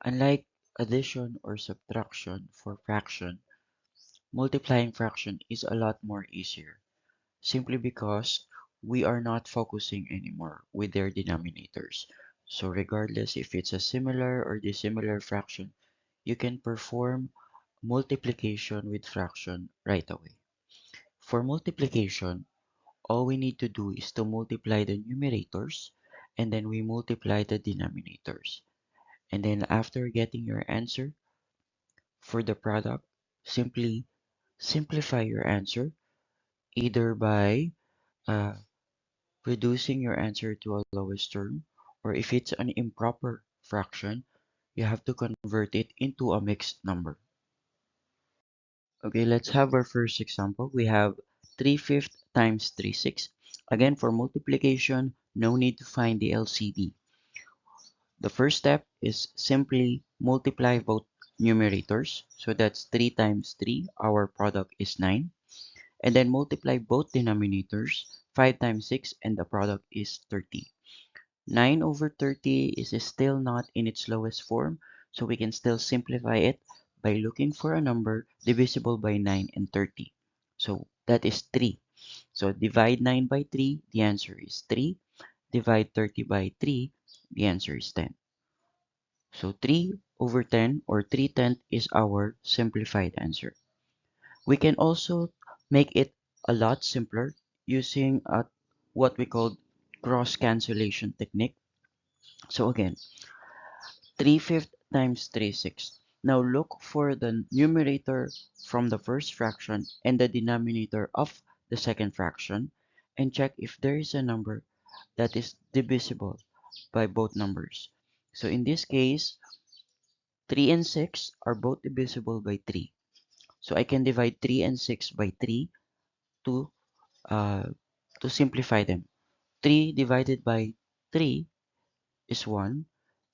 Unlike addition or subtraction for fraction, multiplying fraction is a lot more easier, simply because we are not focusing anymore with their denominators. So regardless if it's a similar or dissimilar fraction, you can perform multiplication with fraction right away. For multiplication, all we need to do is to multiply the numerators and then we multiply the denominators. And then after getting your answer for the product, simply simplify your answer either by uh, reducing your answer to a lowest term, or if it's an improper fraction, you have to convert it into a mixed number. Okay, let's have our first example. We have 3/5 times 3/6. Again, for multiplication, no need to find the LCD. The first step is simply multiply both numerators. So that's 3 times 3. Our product is 9. And then multiply both denominators. 5 times 6 and the product is 30. 9 over 30 is still not in its lowest form. So we can still simplify it by looking for a number divisible by 9 and 30. So that is 3. So divide 9 by 3, the answer is 3. Divide 30 by 3, the answer is 10. So 3 over 10 or 3/10 is our simplified answer. We can also make it a lot simpler using what we call cross cancellation technique. So again, 3/5 times 3/6. Now look for the numerator from the first fraction and the denominator of the second fraction and check if there is a number that is divisible by both numbers. So in this case, 3 and 6 are both divisible by 3. So I can divide 3 and 6 by 3 to uh, to simplify them. 3 divided by 3 is 1.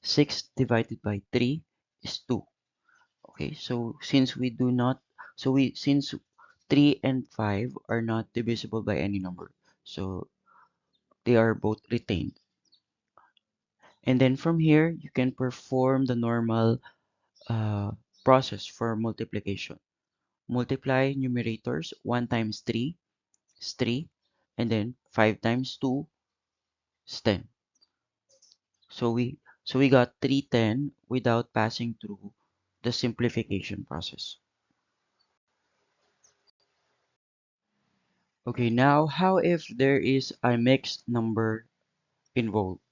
6 divided by 3 is 2. Okay, so since 3 and 5 are not divisible by any number, so they are both retained. And then from here, you can perform the normal uh, process for multiplication. Multiply numerators. 1 times 3 is 3, and then 5 times 2 is 10. So we got 310 without passing through the simplification process. Okay, now how if there is a mixed number involved?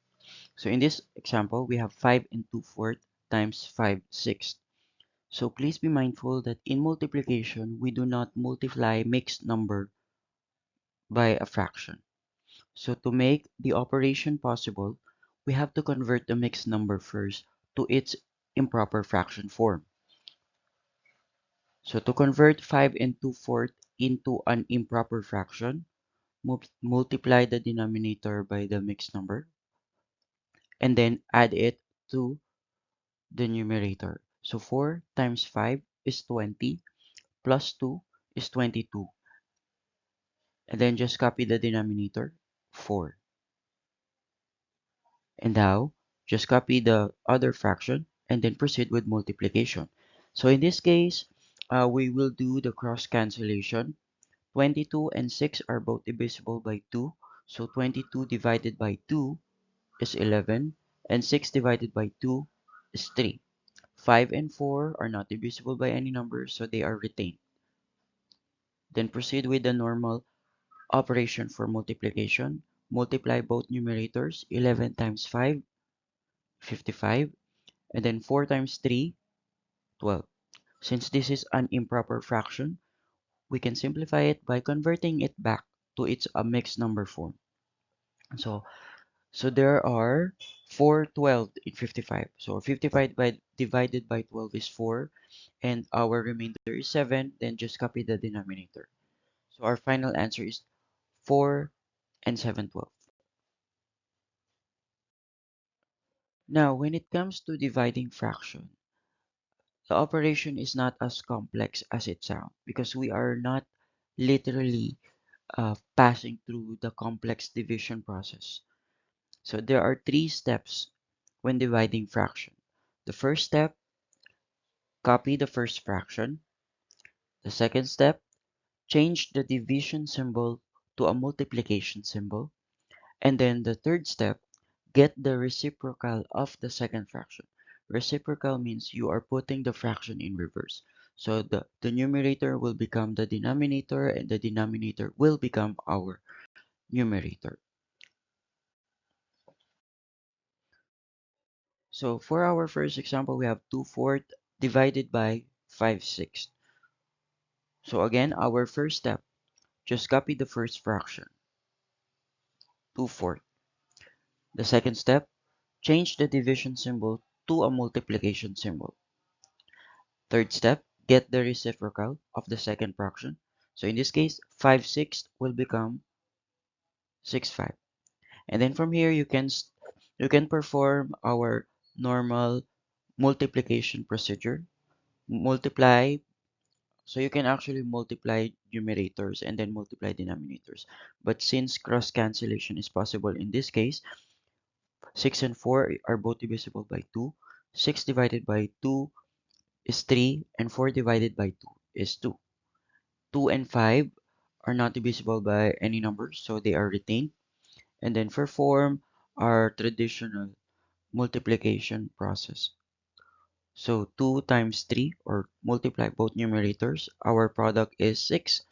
So in this example, we have 5 and 2/4 times 5/6. So please be mindful that in multiplication, we do not multiply mixed number by a fraction. So to make the operation possible, we have to convert the mixed number first to its improper fraction form. So to convert 5 and 2/4 into an improper fraction, multiply the denominator by the mixed number and then add it to the numerator. So 4 times 5 is 20 plus 2 is 22. And then just copy the denominator, 4. And now just copy the other fraction and then proceed with multiplication. So in this case, we will do the cross cancellation. 22 and 6 are both divisible by 2. So 22 divided by 2 is 11 and 6 divided by 2 is 3. 5 and 4 are not divisible by any number, so they are retained. Then proceed with the normal operation for multiplication. Multiply both numerators. 11 times 5, 55. And then 4 times 3, 12. Since this is an improper fraction, we can simplify it by converting it back to its a mixed number form. So So there are 4 12 in 55. So 55 divided by 12 is 4 and our remainder is 7. Then just copy the denominator. So our final answer is 4 and 7 12. Now when it comes to dividing fraction, the operation is not as complex as it sounds because we are not literally passing through the complex division process. So there are 3 steps when dividing fraction. The first step, copy the first fraction. The second step, change the division symbol to a multiplication symbol. And then the third step, get the reciprocal of the second fraction. Reciprocal means you are putting the fraction in reverse. So the numerator will become the denominator and the denominator will become our numerator. So for our first example, we have 2/4 divided by 5/6. So again, our first step, just copy the first fraction, 2/4. The second step, change the division symbol to a multiplication symbol. Third step, get the reciprocal of the second fraction. So in this case, 5/6 will become 6/5. And then from here, you can perform our normal multiplication procedure. Multiply, so you can actually multiply numerators and then multiply denominators. But since cross cancellation is possible in this case, 6 and 4 are both divisible by 2. 6 divided by 2 is 3, and 4 divided by 2 is 2. 2 and 5 are not divisible by any numbers, so they are retained. And then perform our traditional multiplication process. So 2 times 3, or multiply both numerators, our product is 6.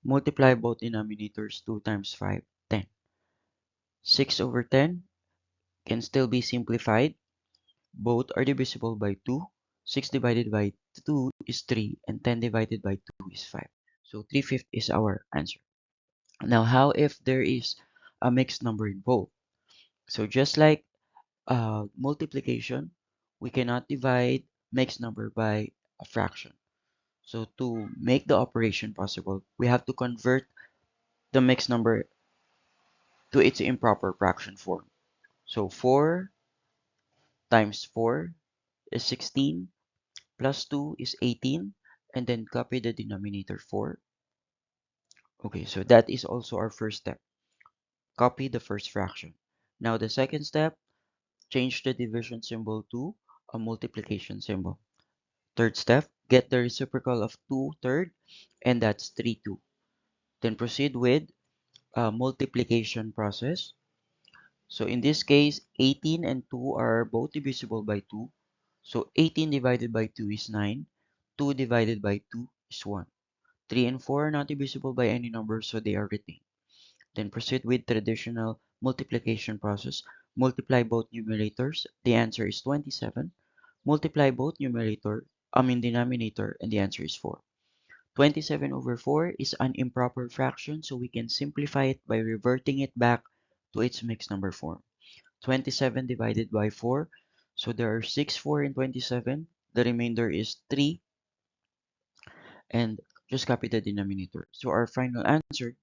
Multiply both denominators, 2 times 5, 10. 6 over 10 can still be simplified. Both are divisible by 2. 6 divided by 2 is 3, and 10 divided by 2 is 5. So 3/5 is our answer. Now, how if there is a mixed number involved? So just like multiplication, we cannot divide mixed number by a fraction. So to make the operation possible, we have to convert the mixed number to its improper fraction form. So 4 times 4 is 16, plus 2 is 18, and then copy the denominator 4. Okay, so that is also our first step. Copy the first fraction. Now the second step, change the division symbol to a multiplication symbol. Third step, get the reciprocal of 2/3, and that's 3/2. Then proceed with a multiplication process. So in this case, 18 and 2 are both divisible by 2. So 18 divided by 2 is 9. 2 divided by 2 is 1. 3 and 4 are not divisible by any number, so they are retained. Then proceed with traditional multiplication process. Multiply both numerators. The answer is 27. Multiply both denominator, and the answer is 4. 27 over 4 is an improper fraction, so we can simplify it by reverting it back to its mixed number form. 27 divided by 4, so there are 6 4 in 27. The remainder is 3, and just copy the denominator. So our final answer